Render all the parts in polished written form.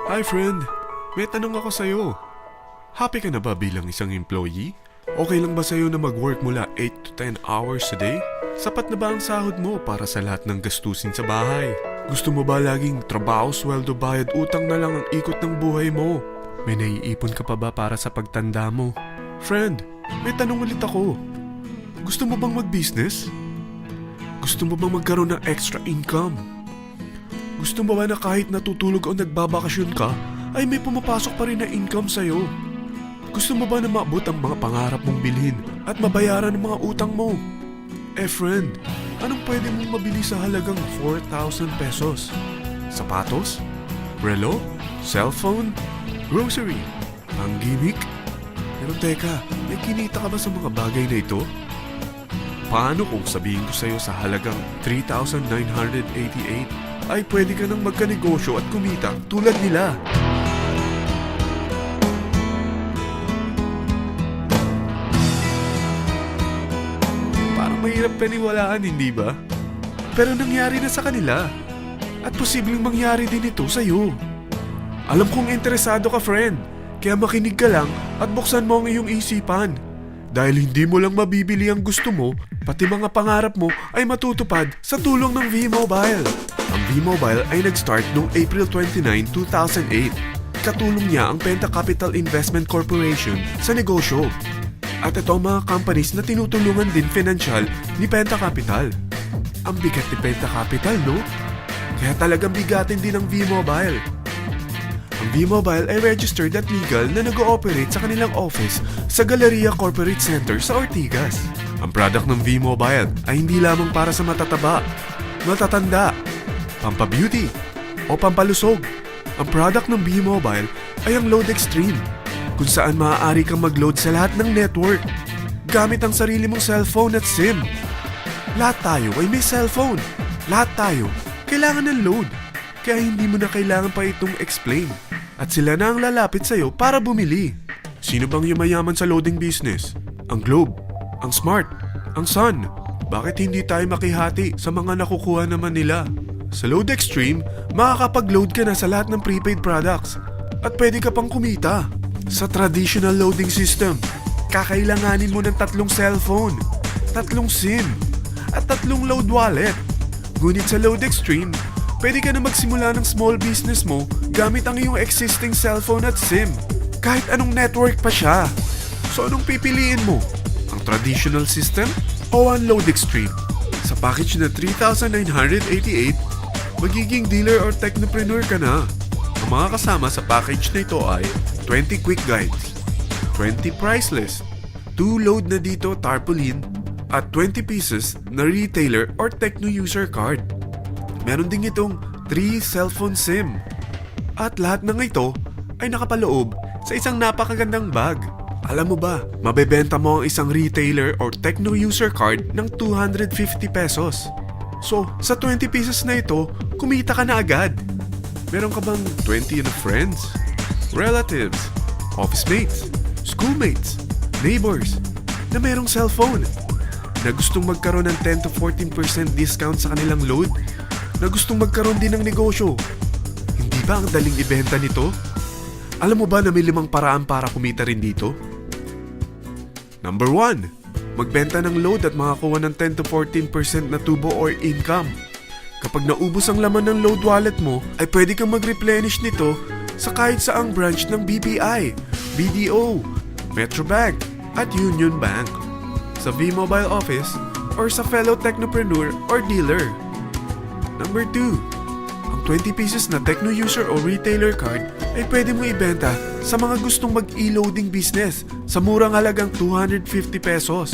Hi friend, may tanong ako sa'yo. Happy ka na ba bilang isang employee? Okay lang ba sa'yo na mag-work mula 8 to 10 hours a day? Sapat na ba ang sahod mo para sa lahat ng gastusin sa bahay? Gusto mo ba laging trabaho, sweldo, bayad, utang na lang ang ikot ng buhay mo? May naiipon ka pa ba para sa pagtanda mo? Friend, may tanong ulit ako. Gusto mo bang mag-business? Gusto mo bang magkaroon ng extra income? Gusto mo ba na kahit natutulog o nagbabakasyon ka, ay may pumapasok pa rin na income sa'yo? Gusto mo ba na maabot ang mga pangarap mong bilhin at mabayaran ang mga utang mo? Friend, anong pwede mong mabili sa halagang 4,000 pesos? Sapatos? Relo? Cellphone? Grocery? Ang gimmick? Pero teka, may kinita ka ba sa mga bagay na ito? Paano kung sabihin ko sa'yo sa halagang 3,988 ay pwede ka nang magkanegosyo at kumita tulad nila? Parang mahirap paniwalaan, hindi ba? Pero nangyari na sa kanila. At posibleng mangyari din ito sa'yo. Alam kong interesado ka, friend. Kaya makinig ka lang at buksan mo ang iyong isipan. Dahil hindi mo lang mabibili ang gusto mo, pati mga pangarap mo ay matutupad sa tulong ng V-Mobile. Ang V-Mobile ay nag-start noong April 29, 2008. Katulong niya ang Penta Capital Investment Corporation sa negosyo. At ito ang mga companies na tinutulungan din financial ni Penta Capital. Ang bigat ni Penta Capital, no? Kaya talagang bigatin din ang V-Mobile. Ang V-Mobile ay registered at legal na nag-ooperate sa kanilang office sa Galleria Corporate Center sa Ortigas. Ang product ng V-Mobile ay hindi lamang para sa matataba, matatanda, pampabeauty, o pampalusog. Ang product ng V-Mobile ay ang Load Extreme, kung saan maaari kang mag-load sa lahat ng network gamit ang sarili mong cellphone at SIM. Lahat tayo ay may cellphone. Lahat tayo kailangan ng load. Kaya hindi mo na kailangan pa itong explain. At sila na ang lalapit sa'yo para bumili. Sino bang yumayaman sa loading business? Ang Globe, ang Smart, ang Sun. Bakit hindi tayo makihati sa mga nakukuha naman nila? Sa Load Extreme, makakapag-load ka na sa lahat ng prepaid products. At pwede ka pang kumita. Sa traditional loading system, kakailanganin mo ng 3 cellphone, 3 SIM, at 3 load wallet. Ngunit sa Load Extreme, pwede ka na magsimula ng small business mo gamit ang iyong existing cellphone at SIM. Kahit anong network pa siya. So anong pipiliin mo? Ang traditional system o ang Load Extreme? Sa package na 3,988, magiging dealer or technopreneur ka na. Ang mga kasama sa package na ito ay 20 quick guides, 20 price list, 2 load na dito tarpaulin, at 20 pieces na retailer or techno user card. Meron din itong 3 cellphone SIM. At lahat ng ito ay nakapaloob sa isang napakagandang bag. Alam mo ba, mabebenta mo ang isang retailer or techno user card ng 250 pesos. So, sa 20 pieces na ito, kumita ka na agad. Meron ka bang 20 na friends, relatives, office mates, schoolmates, neighbors na merong cellphone? Na gustong magkaroon ng 10 to 14% discount sa kanilang load? Na gustong magkaroon din ng negosyo? Hindi ba ang daling ibenta nito? Alam mo ba na may 5 paraan para kumita rin dito? Number 1. Magbenta ng load at makakuha ng 10 to 14% na tubo or income. Kapag naubos ang laman ng load wallet mo, ay pwede kang mag-replenish nito sa kahit saang branch ng BPI, BDO, Metrobank, at Union Bank, sa V-Mobile office, or sa fellow technopreneur or dealer. Number 2. Ang 20 pieces na techno user o retailer card ay pwede mo ibenta sa mga gustong mag-e-loading business sa murang halagang 250 pesos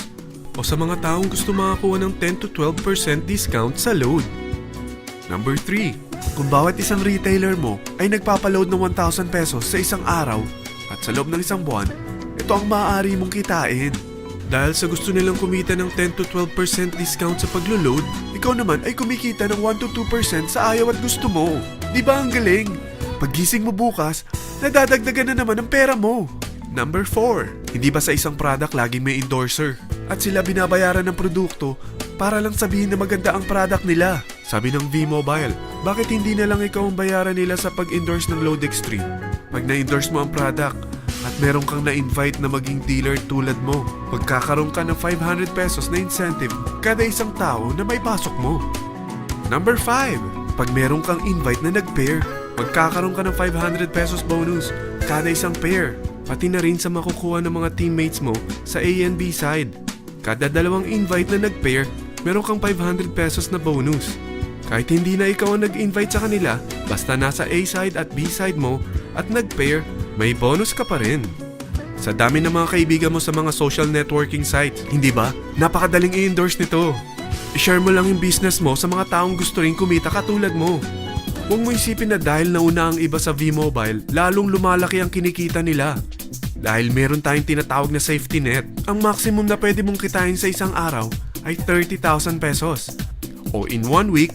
o sa mga taong gusto makakuha ng 10 to 12% discount sa load. Number 3. Kung bawat isang retailer mo ay nagpapaload ng 1,000 pesos sa isang araw at sa loob ng isang buwan, ito ang maaari mong kitain. Dahil sa gusto nilang kumita ng 10 to 12% discount sa paglo-load, ikaw naman ay kumikita ng 1 to 2% sa ayaw at gusto mo. Di ba ang galing? Paggising mo bukas, nadadagdagan na naman ang pera mo. Number 4. Hindi ba sa isang product laging may endorser? At sila binabayaran ng produkto para lang sabihin na maganda ang product nila. Sabi ng V-Mobile, bakit hindi na lang ikaw ang bayaran nila sa pag-endorse ng Load Extreme? Pag na-endorse mo ang product at meron kang na-invite na maging dealer tulad mo, magkakaroon ka ng 500 pesos na incentive kada isang tao na may pasok mo. Number 5. Pag meron kang invite na nag-pair, magkakaroon ka ng 500 pesos bonus kada isang pair, pati na rin sa makukuha ng mga teammates mo sa A and B side. Kada dalawang invite na nag-pair, meron kang 500 pesos na bonus. Kahit hindi na ikaw ang nag-invite sa kanila, basta nasa A side at B side mo at nag-pair, may bonus ka pa rin. Sa dami ng mga kaibigan mo sa mga social networking sites, hindi ba? Napakadaling i-endorse nito. I-share mo lang yung business mo sa mga taong gusto rin kumita katulad mo. Huwag mo isipin na dahil nauna ang iba sa V-Mobile, lalong lumalaki ang kinikita nila. Dahil meron tayong tinatawag na safety net, ang maximum na pwede mong kitain sa isang araw ay 30,000 pesos. O in 1 week,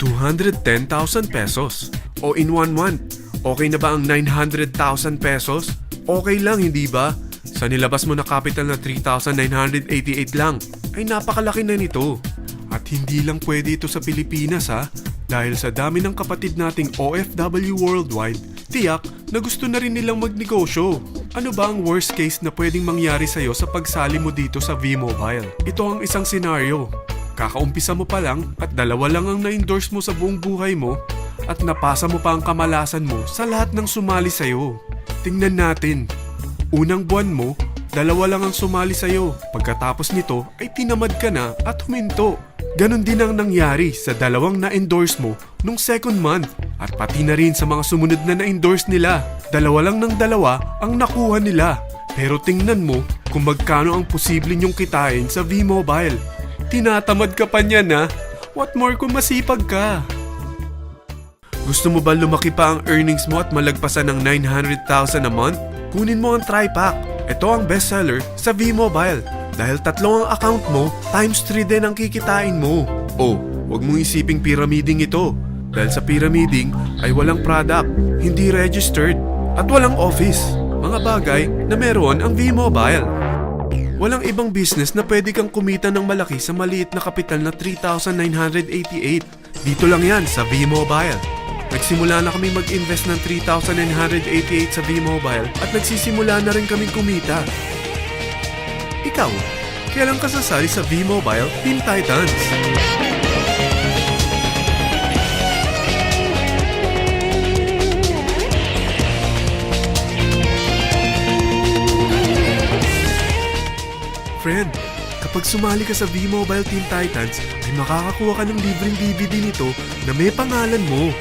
210,000 pesos. O in 1 month, okay na ba ang 900,000 pesos? Okay lang, hindi ba? Sa nilabas mo na capital na 3,988 lang, ay napakalaki na nito. At hindi lang pwede ito sa Pilipinas ha, dahil sa dami ng kapatid nating OFW worldwide, tiyak na gusto na rin nilang magnegosyo. Ano ba ang worst case na pwedeng mangyari sa'yo sa pagsali mo dito sa V-Mobile? Ito ang isang senaryo. Kakaumpisa mo pa lang at dalawa lang ang na-endorse mo sa buong buhay mo at napasa mo pa ang kamalasan mo sa lahat ng sumali sa'yo. Tingnan natin. Unang buwan mo, dalawa lang ang sumali sa'yo. Pagkatapos nito ay tinamad ka na at huminto. Ganon din ang nangyari sa dalawang na-endorse mo nung second month at pati na rin sa mga sumunod na na-endorse nila. Dalawa lang ng dalawa ang nakuha nila. Pero tingnan mo kung magkano ang posible nyong kitain sa V-Mobile. Tinatamad ka pa niyan ha? What more kung masipag ka? Gusto mo ba lumaki pa ang earnings mo at malagpasan ng 900,000 a month? Kunin mo ang TriPack. Ito ang bestseller sa V-Mobile. Dahil 3 ang account mo, times 3 din ang kikitain mo. Oh, huwag mong isiping pyramiding ito. Dahil sa pyramiding ay walang product, hindi registered, at walang office. Mga bagay na meron ang V-Mobile. Walang ibang business na pwede kang kumita ng malaki sa maliit na kapital na 3,988. Dito lang yan sa V-Mobile. Nagsimula na kami mag-invest ng 3,988 sa V-Mobile at nagsisimula na rin kaming kumita. Ikaw, kailan ka sasali sa V-Mobile Team Titans? Friend, kapag sumali ka sa V-Mobile Team Titans, ay makakakuha ka ng libreng DVD nito na may pangalan mo.